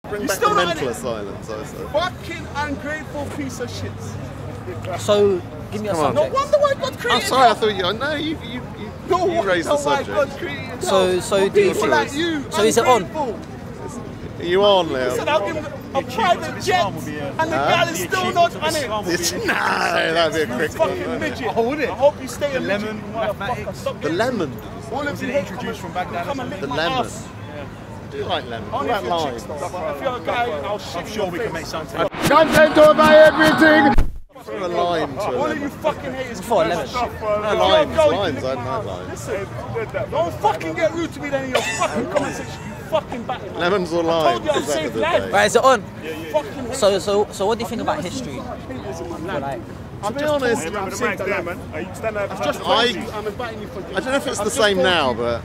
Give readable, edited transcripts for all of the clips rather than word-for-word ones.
Bring You back still the not mental in it? asylums, I said. Fucking ungrateful piece of shit. So, give me a Come on. subject. No wonder why God created I'm sorry, I thought you. No, you raised the why subject. God created So do you people think? like you, So is it on? ungrateful. Are you on, Leo? Said I'll give him a private jet, and the guy is still not on it. No, that'd be a quick Fucking one. midget. Oh, would it? I hope you stay a midget. lemon, motherfucker. mathematics. Stop The getting lemon. all of Was you it hate introduced from Baghdad or come and lick The my lemon. ass. I do like lemon. What Only if about you're lime? chicks, though, but if you're a guy, I'll shit I'm in sure your we can face. make something. Content over everything! Throw a lime to a All of lemon. you fucking haters. For a lemon. No, limes, limes, I don't like limes. Listen, don't fucking get rude to me then in your fucking comment section. You fucking batty. Lemons or I limes? told you I'm Is that safe the life. debate? Right, is it on? Fucking hate. So what do you think about history? Like, To be honest, I'm safe there, man. I've just I'm inviting you for I don't know if it's the same now, but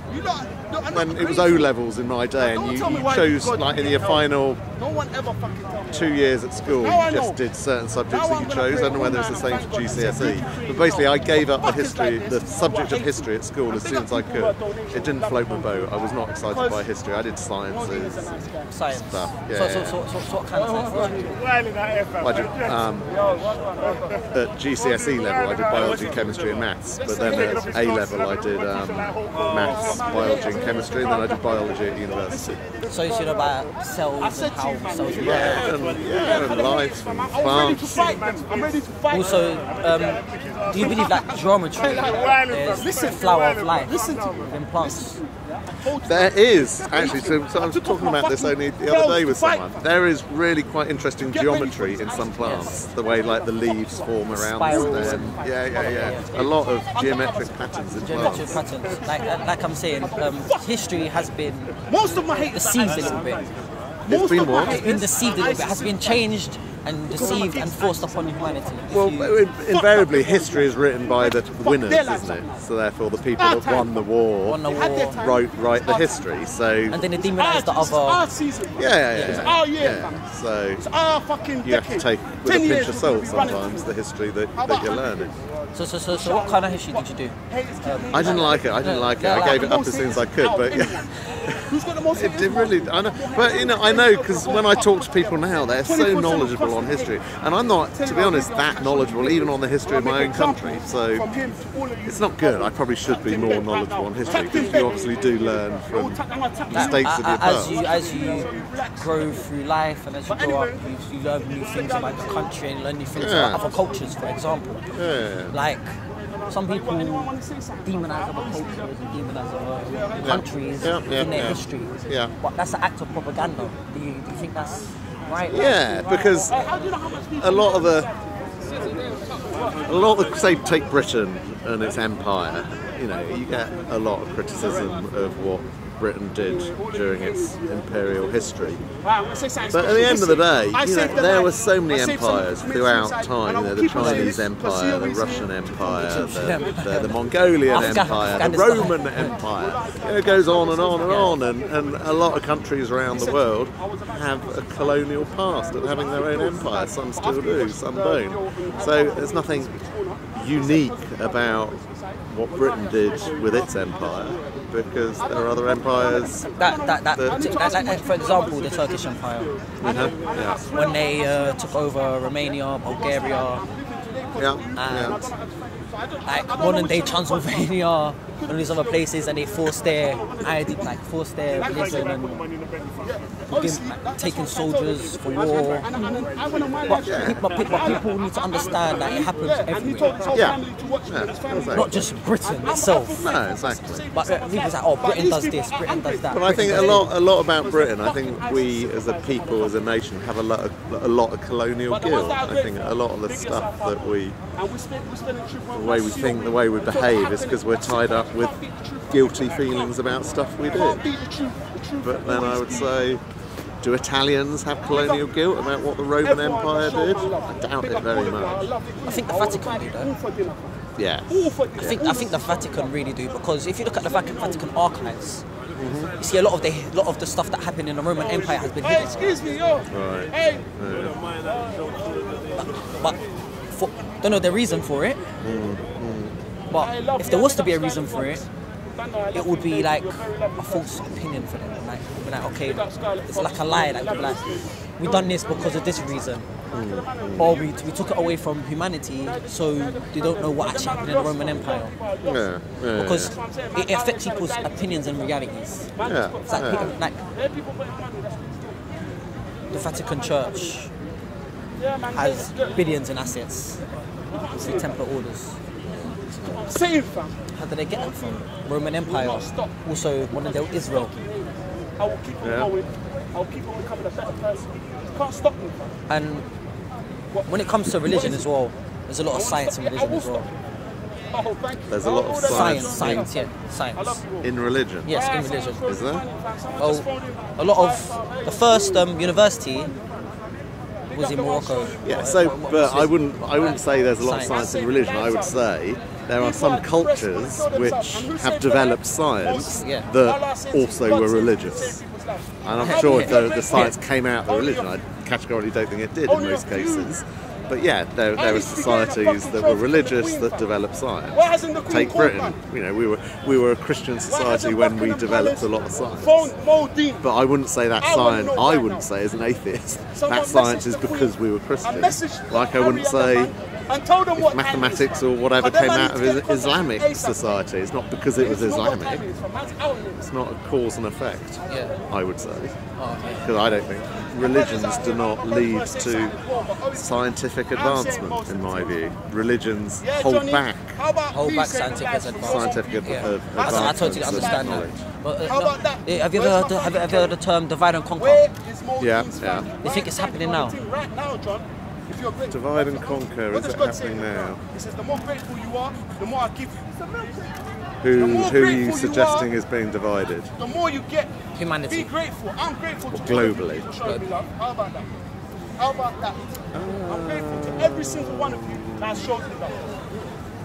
when it was O levels in my day, and you chose like in your final No one ever fucking tell me. 2 years at school, Now I you just know. did certain subjects Now that you I'm gonna chose. I don't know whether it's the same for GCSE, but basically I gave up the history, the subject of history at school as soon as I could. It didn't float my boat. I was not excited by history. I did sciences science. stuff. Yeah, So what kind of science? I did, at GCSE level, I did biology, chemistry, and maths. But then at A level, I did maths, biology, and chemistry. And then I did biology at university. So you know about cells and how cells work. And life and I'm ready to plants. fight, man. I'm ready to fight. Also, do you believe like geometry is the flower of life in plants? There is actually. So I was talking about this only the other day with someone. There is really quite interesting geometry in some plants. The way like the leaves form around the stem. Yeah. A lot of geometric patterns in Geometric plants. patterns. Like I'm saying, history has been Most of my hate deceived a little bit. It's been what? It's been deceived a little bit. Has been changed and deceived and forced upon humanity. Well, invariably, history is written by the winners, isn't it? So therefore, the people that won the war Won the war. write the history. So And then they demonise the It's our other. season. It's our year. So It's our fucking you have to take with a 10 pinch years of we've salt been running. sometimes the history that you're learning. So what kind of history did you do? I didn't like it. I gave it up as soon as I could, but Who's got the most it did really. I know, but I know because when I talk to people now, they're so knowledgeable on history, and I'm not, to be honest, that knowledgeable even on the history of my own country. So it's not good. I probably should be more knowledgeable on history because you obviously do learn from mistakes of your past. As you grow through life and as you grow up, you learn new things about the country and learn new things about other cultures, for example. Like some people demonize other cultures and demonize other countries in their history. Yeah. But that's an act of propaganda. Do you think that's right? Yeah, because a lot of say take Britain and its empire, you get a lot of criticism of what Britain did during its imperial history. But at the end of the day, there were so many empires throughout time. The Chinese Empire, the Russian Empire, the Mongolian Empire, the Roman Empire. It goes on and on and on. And a lot of countries around the world have a colonial past of having their own empire. Some still do, some don't. So there's nothing unique about what Britain did with its empire, because there are other empires. Like, for example, the Turkish Empire. When they took over Romania, Bulgaria, and like modern day Transylvania and all these other places, and they forced their religion and taking soldiers for war. But people need to understand that it happens everywhere. Not just Britain itself. No, exactly. But people say, oh, Britain does this, Britain does that. But I think a lot about Britain. I think we, as a people, as a nation, have a lot of colonial guilt. I think a lot of the stuff that the way we think, the way we behave, is because we're tied up with guilty feelings about stuff we did. But then I would say, do Italians have colonial guilt about what the Roman Empire did? I doubt it very much. I think the Vatican do though. Yeah. I think the Vatican really do, because if you look at the Vatican archives, you see a lot of the stuff that happened in the Roman Empire has been hidden. Excuse me, yo. Right. Hey. But don't know the reason for it. But if there was to be a reason for it, it would be like a false opinion for them. Like, we'd be like, okay, it's like a lie. Like, we done this because of this reason. Or we took it away from humanity, so they don't know what actually happened in the Roman Empire. Because it affects people's opinions and realities. It's like the Vatican Church has billions in assets through Templar orders. How did they get them from? Roman Empire. Also, one of them, Israel. I will keep on going. I'll keep on becoming a better person. You can't stop me. And when it comes to religion as well, there's a lot of science in religion as well. Oh, thank you. There's a lot of science science. in religion. Yes, in religion. Is there? Well, a lot of the first university was in Morocco. Yeah. So, but I wouldn't say there's a lot of science in religion. I would say there are some cultures which have developed science that also were religious. And I'm sure if the science came out of the religion, I categorically don't think it did in most cases. But yeah, there were societies that were religious that developed science. Take Britain. You know, we were a Christian society when we developed a lot of science. But I wouldn't say that science. I wouldn't say as an atheist that science is because we were Christian. Like I wouldn't say if mathematics or whatever came out of Islamic society. It's not because it was Islamic. It's not a cause and effect. I would say, because I don't think religions do not lead to scientific advancement. In my view, religions hold back scientific advancement. Advancement. I totally understand that. But, have you ever heard the term divide and conquer? Yeah. You think it's happening now? Divide and conquer, is it happening now? It says the more grateful you are, the more I give you. Who are you suggesting is being divided? The more you get, humanity. Be grateful. I'm grateful to globally. Show me love. How about that? How about that? I'm grateful to every single one of you that has showed me love.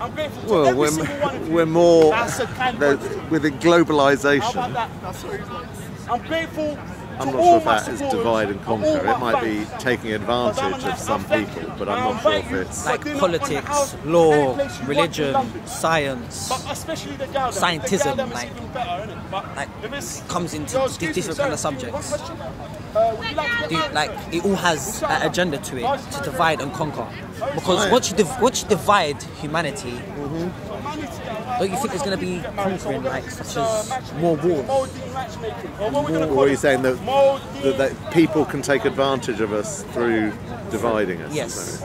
I'm grateful to every single one of you. We're more that has said kind words to me. with the globalisation. How about that? I'm grateful. I'm not sure if that is divide and conquer. It might be taking advantage of some people, but I'm not sure if it's like politics, law, religion, science, scientism, like comes into these different kind of subjects. Like it all has an agenda to it to divide and conquer. Because once you divide humanity, don't you think there's going to be conquering, like such as more wars? Or are you saying that people can take advantage of us through dividing us? Yes.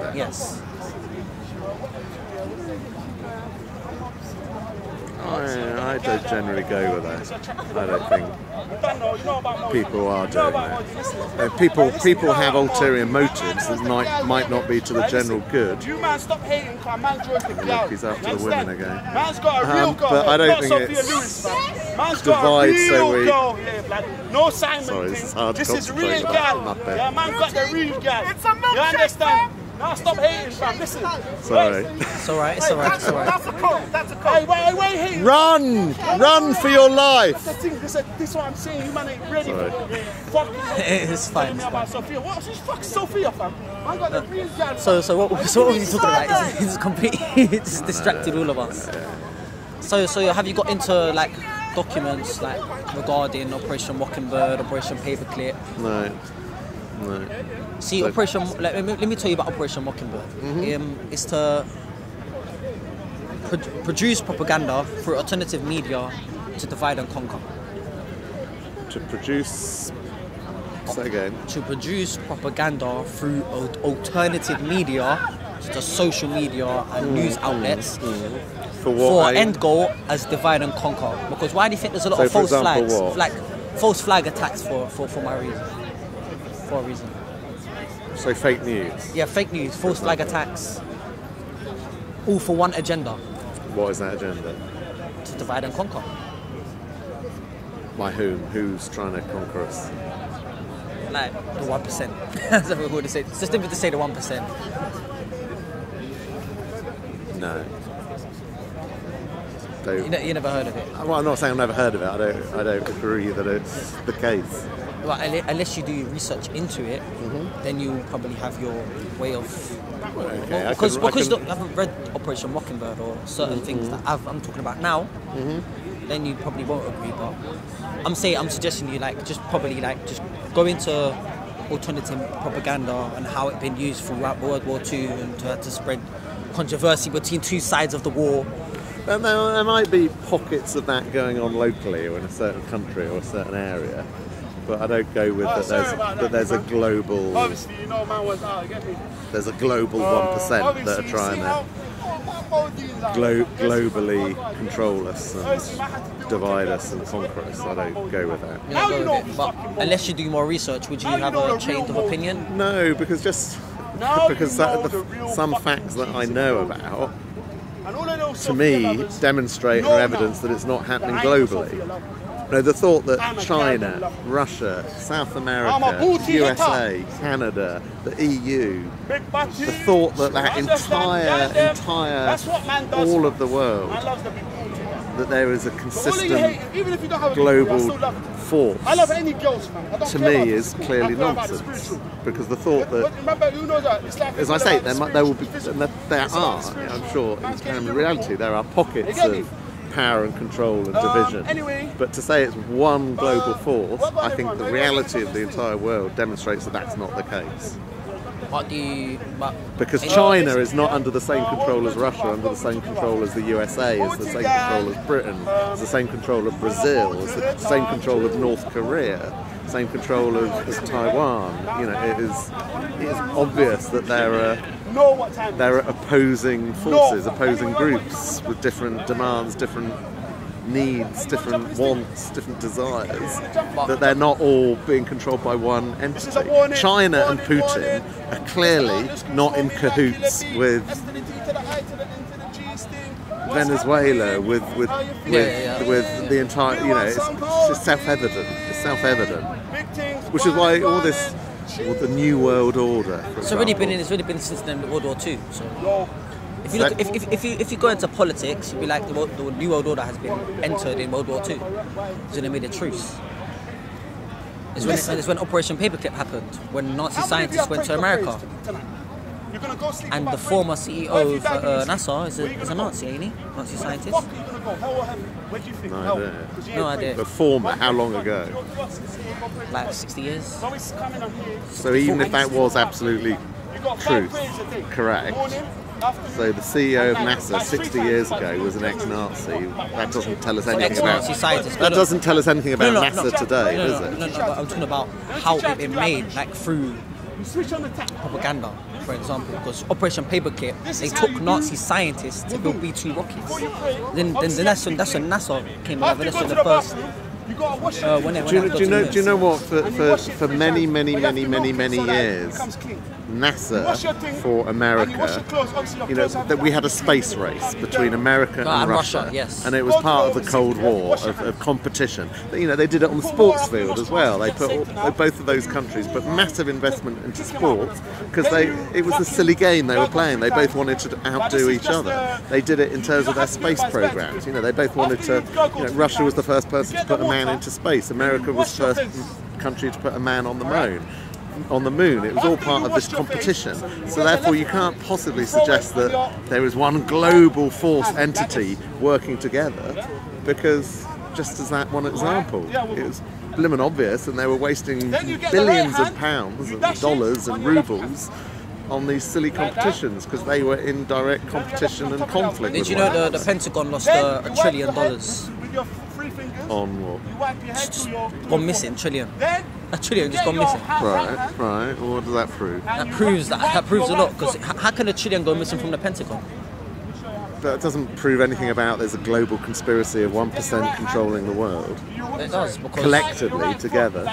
I don't generally go with that. I don't think people are doing that. People have ulterior motives that might not be to the general good. You man, stop hating, man's Look, he's after the women again. Man's got a real girl. But I don't think it's divide so we. No Simon. Sorry, this is hard to This is concentrate real on. girl. Yeah, man got the real girl. You understand? Now stop hating, fam. Listen. Sorry. It's alright. That's a code. Hey, wait, hating. Run for your life. That's the thing. This is what I'm saying. You man ain't ready for it. It's fine. About Sophia. What? Who's fucking Sophia, fam? I got the real girl. So what was he talking about? It's completely distracted all of us. So have you got into like documents like regarding Operation Mockingbird, Operation Paperclip? No. See, let me tell you about Operation Mockingbird. It's to produce propaganda through alternative media to divide and conquer. To produce. Say again. To produce propaganda through alternative media, such as social media and news outlets. For end goal as divide and conquer. Because why do you think there's a lot of false flags? Like false flag attacks for my reason. For a reason. So fake news? Yeah, fake news, false flag attacks. All for one agenda. What is that agenda? To divide and conquer. By whom? Who's trying to conquer us? Like the 1%. That's what we're going to say. It's just to say the 1%. No. You never heard of it? Well, I'm not saying I've never heard of it. I don't agree that it's the case. Well, unless you do research into it, then you probably have your way of. Okay, because you haven't read Operation Mockingbird or certain things that I'm talking about now. then you probably won't agree. But I'm suggesting you just go into alternative propaganda and how it's been used throughout World War II and to spread controversy between two sides of the war. And there might be pockets of that going on locally or in a certain country or a certain area, but I don't go with that there's a global... Obviously, you know, man was out, get me? There's a global 1% that are trying to globally control us and divide us and conquer us. I don't go with that. You don't go with it, but unless you do more research, would you have a change of opinion? No, because some facts that I know about, to me, demonstrate or evidence that it's not happening globally. No, the thought that China, Russia, South America, USA, Canada, the EU, the thought that entire all of the world, that there is a consistent global force, to me is clearly nonsense. Because the thought that, as I say, there will be, there are, I'm sure, in reality, there are pockets of power and control and division. But to say it's one global force, I think the reality of the entire world demonstrates that that's not the case. Because China is not under the same control as Russia, under the same control as the USA, is the same control as Britain, is the same control of Brazil, is the same control of North Korea, same control as Taiwan. You know, it is obvious that there are opposing forces, opposing groups with different demands, different needs, different wants, different desires, that they're not all being controlled by one entity. China and Putin are clearly not in cahoots with Venezuela, with the entire, you know, it's self-evident. It's self-evident. Which is why all this, the New World Order, it's already been since the World War II. So if you look, if you go into politics, you'll be like the New World Order has been entered in World War II. So they made a truce. It's when Operation Paperclip happened, when Nazi scientists went to America. And the former CEO of NASA is a Nazi, ain't he? Nazi scientist. No idea. The former, how long ago? Like 60 years. So even if that was absolutely correct, so the CEO of NASA 60 years ago was an ex-Nazi. That doesn't tell us anything about. That doesn't tell us anything about NASA today, does it? No, but I'm talking about how it's been made, like through propaganda, for example. Because Operation Paperclip, they took Nazi scientists to build B-2 rockets. Then that's when NASA came over. That's when the first. Do you know what? For many years, NASA for America, you know, that we had a space race between America and Russia, yes. And it was part of the Cold War of competition. You know, they did it on the sports field as well. They put both of those countries put massive investment into sports because it was a silly game they were playing. They both wanted to outdo each other. They did it in terms of their space programs. You know, they both wanted to. You know, Russia was the first person to put a man into space. America was the first country to put a man on the moon. It was all part of this competition. So therefore you can't possibly suggest that there is one global force entity working together, because just as that one example, it was blimmin' obvious, and they were wasting billions of pounds and dollars and rubles on these silly competitions because they were in direct competition and conflict. Did you know the Pentagon lost $1 trillion? On what? Just gone missing, trillion. $1 trillion just gone missing. Right. Well, what does that prove? That proves a lot, because how can $1 trillion go missing from the Pentagon? That doesn't prove anything about there's a global conspiracy of 1% controlling the world. It does, because collectively together.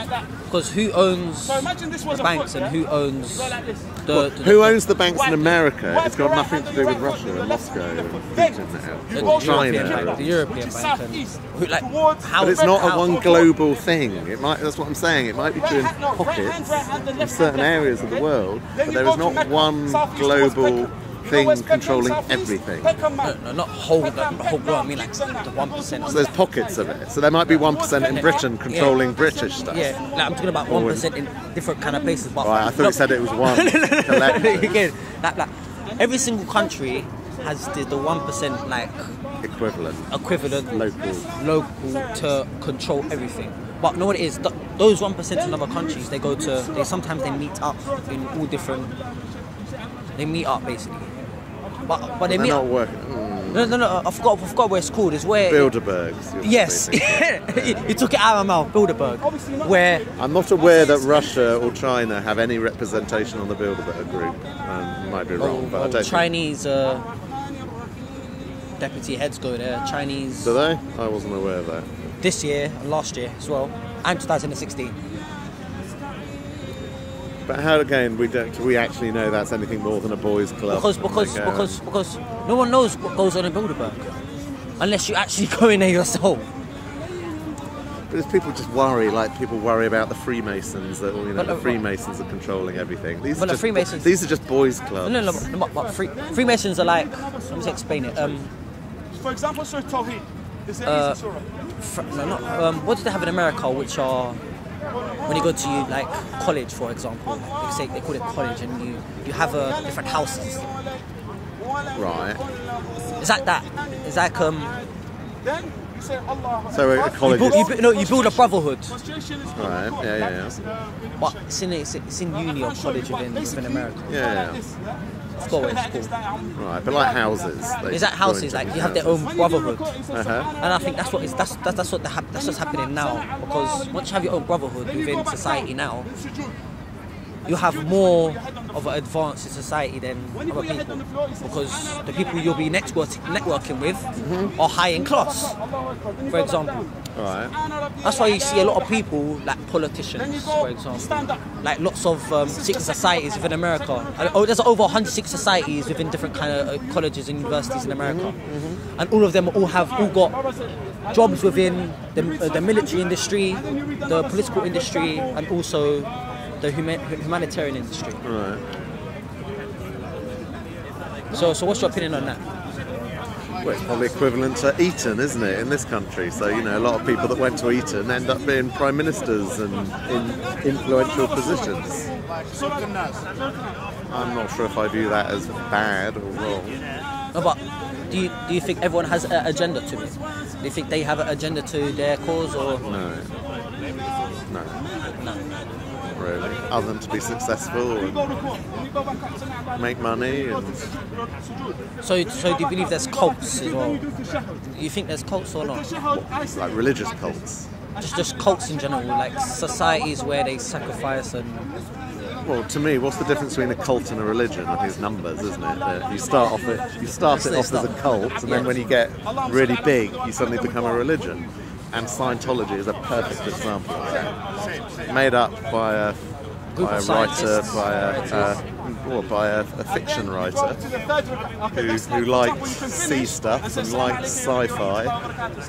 Because who owns the banks and who owns who owns the banks in America? It's got nothing to do with Russia and Moscow and Putin now. Or China. The European bank. But it's not a one global thing. That's what I'm saying. It might be true in pockets in certain areas of the world, but there is not one global thing controlling everything. No, not whole globe. I mean like the 1%. So there's pockets of it. So there might be 1% in Britain controlling British stuff. Yeah, like I'm talking about 1% in different kind of places. But right, I thought you said it was one. Again, like every single country has the 1% like equivalent local to control everything. But know what it is? Those 1% in other countries, they sometimes meet up in all different. They meet up basically, but they meet not up. Working. No. I forgot what it's called. It's where Bilderbergs. Yes, you took it out of my mouth. Bilderberg. Where I'm not aware that Russia or China have any representation on the Bilderberg group. Might be wrong, but I don't. Chinese deputy heads go there. Chinese. Do they? I wasn't aware of that. This year, and last year as well, and 2016. But how again? Do we actually know that's anything more than a boys' club? Because no one knows what goes on in Bilderberg unless you actually go in there yourself. But people just worry, like people worry about the Freemasons, that the Freemasons are controlling everything. These are just boys' clubs. No, but Freemasons are like. Let me explain it. For example, Sir Tawheed. Is there easy surah? What do they have in America, which are when you go to like college, for example, they call it college, and you have different houses. Right. It's like that. It's like Then you say Allah. So a college. You build a brotherhood. Right. Yeah. But it's in uni or college within America. Yeah. I forgot what it's called. Right, but like houses. Is that houses? Like you have their own brotherhood, Uh-huh. and I think that's what's happening now. Because once you have your own brotherhood within society now, you have more of an advance in society than other people. Because the people you'll be networking with are high in class, for example. Right. That's why you see a lot of people, like politicians, for example, like lots of secret societies within America. There's over 100 secret societies within different kind of colleges and universities in America, and all of them all got jobs within the military industry, the political industry, and also the humanitarian industry. Right. So what's your opinion on that? Well, it's probably equivalent to Eton, isn't it, in this country? So, a lot of people that went to Eton end up being prime ministers and in influential positions. I'm not sure if I view that as bad or wrong. No, but do you think everyone has an agenda to it? Do you think they have an agenda to their cause, or No. Really, other than to be successful and make money. So do you believe there's cults as well? Do you think there's cults or not? Like religious cults? Just cults in general, like societies where they sacrifice and... Well, to me, what's the difference between a cult and a religion? I think it's numbers, isn't it? You start it off as a cult, and then when you get really big, you suddenly become a religion. And Scientology is a perfect example of that. Made up by a writer, by a fiction writer who liked sea stuff and liked sci-fi,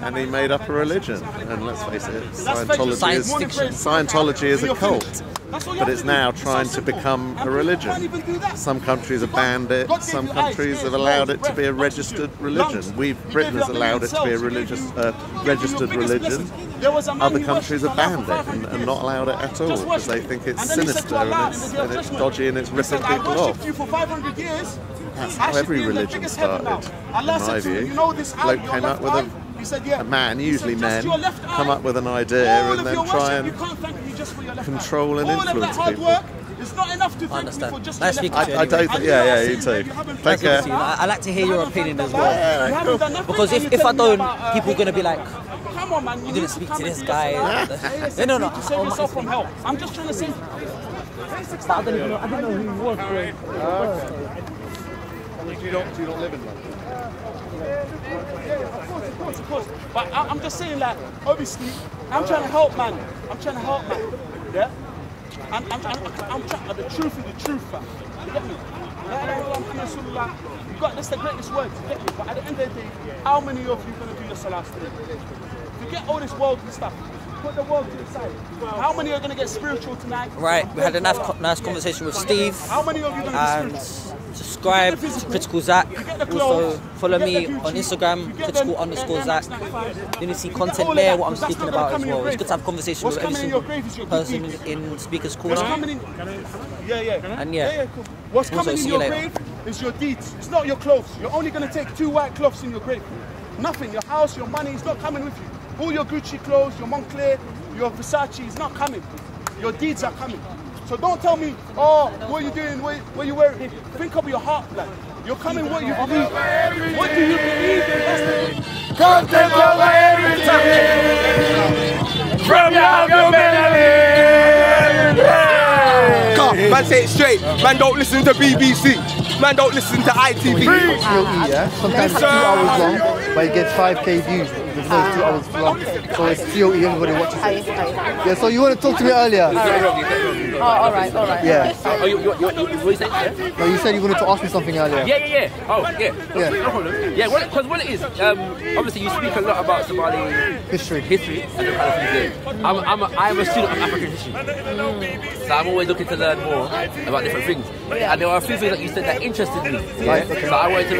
and he made up a religion. And let's face it, Scientology is a cult, but it's now trying to become a religion. Some countries have banned it, some countries have allowed it to be a registered religion. Britain has allowed it to be a registered religion. Other countries have banned it and not allowed it at all because they think it's sinister and it's dodgy and it's ripping people off. That's how every religion started, in my view. Bloke came up with a man, usually men, come up with an idea and then try and control and influence people. It's not enough to I understand. Nice speaking to you. I don't think, yeah, you too. Take care. I like to hear your opinion as well. Yeah, cool. Because if I don't, people are going to be like, come on, man, you didn't speak to this guy. No. To save yourself from help. I'm just trying to say. But I didn't know who he was. Do you not live in London? Of course. But I'm just saying, like, obviously, I'm trying to help, man. Yeah? I'm trying, the truth is the truth, fam. You get me? You got this, the greatest words, you get me? But at the end of the day, how many of you are going to do your salah today? Forget all this worldly stuff. Put the world to the side. How many are going to get spiritual tonight? Right, we had a nice conversation with Steve. How many of you are going to be spiritual? Subscribe to Critical Zack. Also follow me on Instagram, critical_Zack. You need to see content there, what I'm speaking about as well. It's good to have conversation with every single person in Speaker's Corner. Yeah. And yeah, What's coming in your grave is your deeds. It's not your clothes. You're only going to take 2 white cloths in your grave. Nothing. Your house, your money is not coming with you. All your Gucci clothes, your Moncler, your Versace is not coming. Your deeds are coming. So don't tell me, oh, what are you doing, what you wearing? Think of your heart, like. You're coming what you believe. What do you believe in? That's the content of everything. From your melody. Man, say it straight. Man, don't listen to BBC. Man, don't listen to ITV. Yeah? Sometimes 2 hours long, but it gets 5k views. There's no 2 hours long. So it's COE, everybody watches it. Yeah, so you want to talk to me earlier? All right. Yeah. Oh, what you say? No, you said you wanted to ask me something earlier. Yeah. Oh, yeah. No problem. Yeah, because what it is, obviously you speak a lot about Somali History. and the kind of things. I'm a student of African history, so I'm always looking to learn more about different things. And there are a few things that you said that interested me. Yeah? Right, okay. So I wanted to